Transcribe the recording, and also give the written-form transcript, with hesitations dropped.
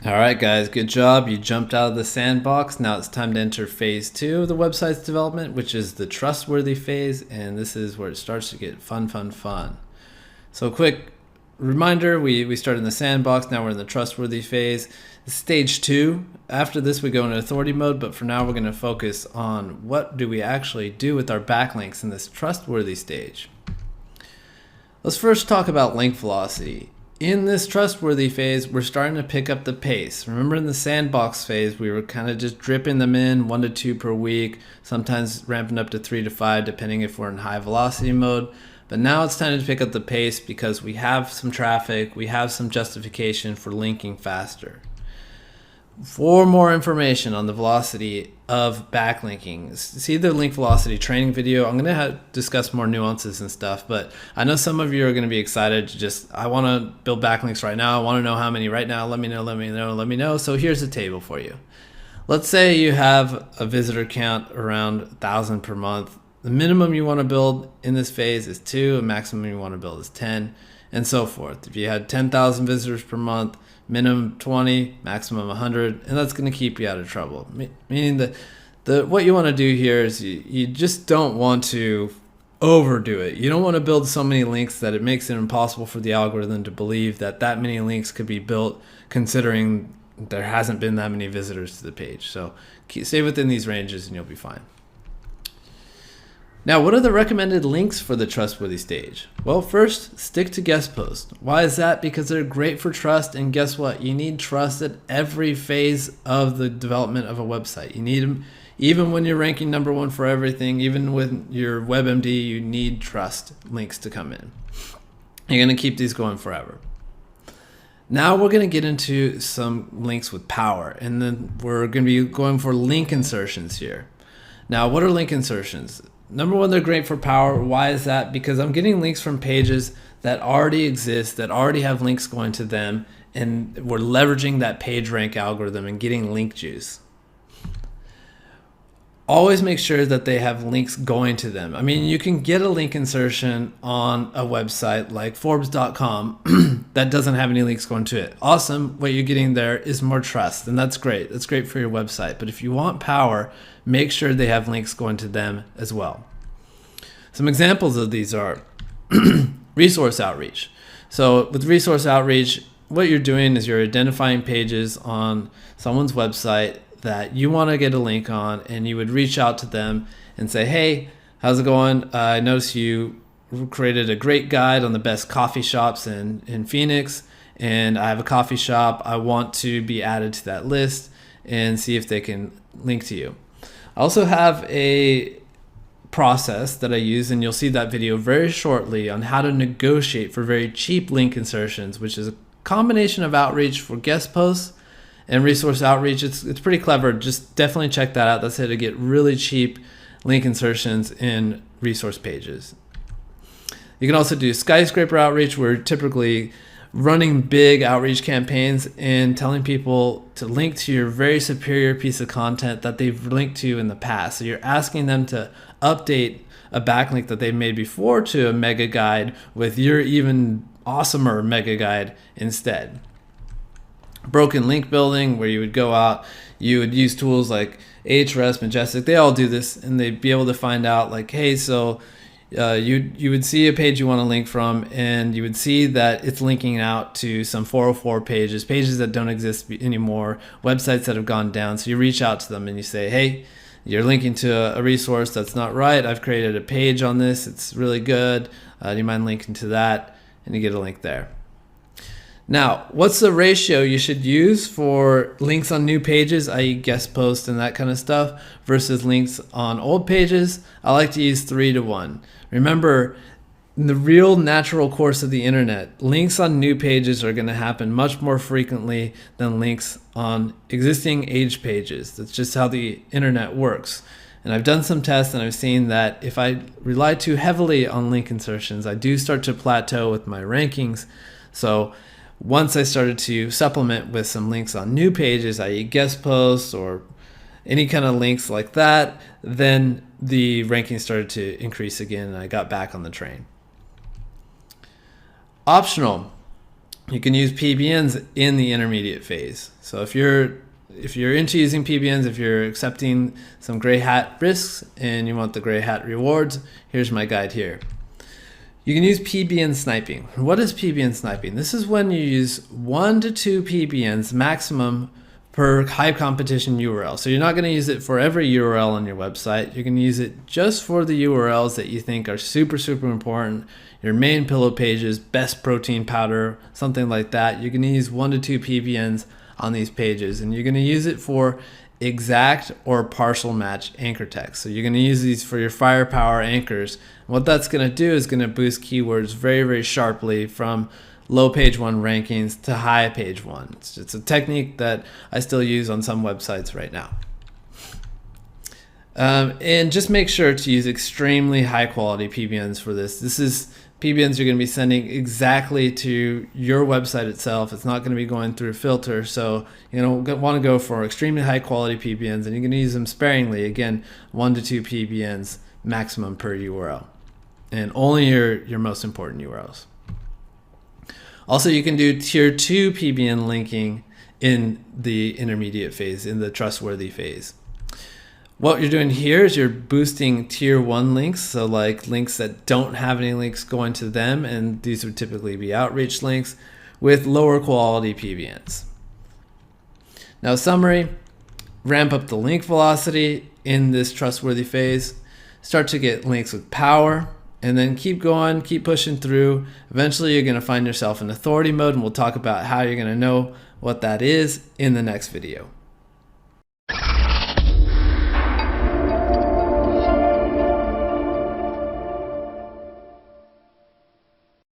All right, guys, good job. You jumped out of the sandbox. Now it's time to enter phase 2 of the website's development, which is the trustworthy phase. And this is where it starts to get fun. So quick reminder, we started in the sandbox. Now we're in the trustworthy phase. Stage 2. After this, we go into authority mode. But for now, we're going to focus on what do we actually do with our backlinks in this trustworthy stage. Let's first talk about link velocity. In this trustworthy phase, we're starting to pick up the pace. Remember in the sandbox phase, we were kind of just dripping them in 1 to 2 per week, sometimes ramping up to 3 to 5, depending if we're in high velocity mode. But now it's time to pick up the pace because we have some traffic, we have some justification for linking faster. For more information on the velocity of backlinking, see the link velocity training video. I'm going to discuss more nuances and stuff, but I know some of you are going to be excited to I want to build backlinks right now. I want to know how many right now. Let me know. So here's a table for you. Let's say you have a visitor count around 1,000 per month. The minimum you want to build in this phase is 2, and maximum you want to build is 10, and so forth. If you had 10,000 visitors per month, minimum 20, maximum 100, and that's going to keep you out of trouble. Meaning that what you want to do here is you just don't want to overdo it. You don't want to build so many links that it makes it impossible for the algorithm to believe that many links could be built considering there hasn't been that many visitors to the page. So stay within these ranges and you'll be fine. Now, what are the recommended links for the trustworthy stage? Well, first, stick to guest posts. Why is that? Because they're great for trust, and guess what? You need trust at every phase of the development of a website. You need them even when you're ranking #1 for everything, even with your WebMD, you need trust links to come in. You're going to keep these going forever. Now we're going to get into some links with power, and then we're going to be going for link insertions here. Now, what are link insertions? #1, they're great for power. Why is that? Because I'm getting links from pages that already exist, that already have links going to them, and we're leveraging that PageRank algorithm and getting link juice. Always make sure that they have links going to them. I mean, you can get a link insertion on a website like Forbes.com that doesn't have any links going to it. Awesome. What you're getting there is more trust, and that's great. That's great for your website. But if you want power, make sure they have links going to them as well. Some examples of these are resource outreach. So with resource outreach, what you're doing is you're identifying pages on someone's website that you want to get a link on, and you would reach out to them and say, hey, how's it going? I noticed you created a great guide on the best coffee shops in Phoenix, and I have a coffee shop. I want to be added to that list and see if they can link to you. I also have a process that I use, and you'll see that video very shortly, on how to negotiate for very cheap link insertions, which is a combination of outreach for guest posts and resource outreach. It's pretty clever. Just definitely check that out. That's how to get really cheap link insertions in resource pages. You can also do skyscraper outreach, where typically running big outreach campaigns and telling people to link to your very superior piece of content that they've linked to in the past. So you're asking them to update a backlink that they made before to a mega guide with your even awesomer mega guide instead. Broken link building, where you would go out, you would use tools like Ahrefs, Majestic. They all do this, and they'd be able to find out like, hey, so you would see a page you want to link from, and you would see that it's linking out to some 404 pages that don't exist anymore, websites that have gone down. So you reach out to them and you say, hey, you're linking to a resource that's not right. I've created a page on this. It's really good. Do you mind linking to that? And you get a link there. Now, what's the ratio you should use for links on new pages, i.e. guest posts and that kind of stuff, versus links on old pages? I like to use 3 to 1. Remember, in the real natural course of the internet, links on new pages are going to happen much more frequently than links on existing age pages. That's just how the internet works. And I've done some tests, and I've seen that if I rely too heavily on link insertions, I do start to plateau with my rankings. So once I started to supplement with some links on new pages, i.e. guest posts or any kind of links like that, then the ranking started to increase again, and I got back on the train. Optional. You can use PBNs in the intermediate phase. So if you're into using PBNs, if you're accepting some gray hat risks and you want the gray hat rewards, here's my guide here. You can use PBN sniping. What is PBN sniping? This is when you use 1 to 2 PBNs maximum per high competition URL. So you're not going to use it for every URL on your website. You're going to use it just for the URLs that you think are super important. Your main pillow pages, best protein powder, something like that. You're going to use 1 to 2 PBNs on these pages, and you're going to use it for exact or partial match anchor text. So you're going to use these for your firepower anchors. What that's going to do is going to boost keywords very sharply from low page 1 rankings to high page 1. It's a technique that I still use on some websites right now. And just make sure to use extremely high quality PBNs for this. This is PBNs you're going to be sending exactly to your website itself. It's not going to be going through a filter. So want to go for extremely high quality PBNs, and you're going to use them sparingly. Again, 1 to 2 PBNs maximum per URL, and only your most important URLs. Also, you can do tier 2 PBN linking in the intermediate phase, in the trustworthy phase. What you're doing here is you're boosting tier 1 links, so like links that don't have any links going to them, and these would typically be outreach links, with lower quality PBNs. Now, summary, ramp up the link velocity in this trustworthy phase, start to get links with power, and then keep going, keep pushing through. Eventually you're going to find yourself in authority mode, and we'll talk about how you're going to know what that is in the next video.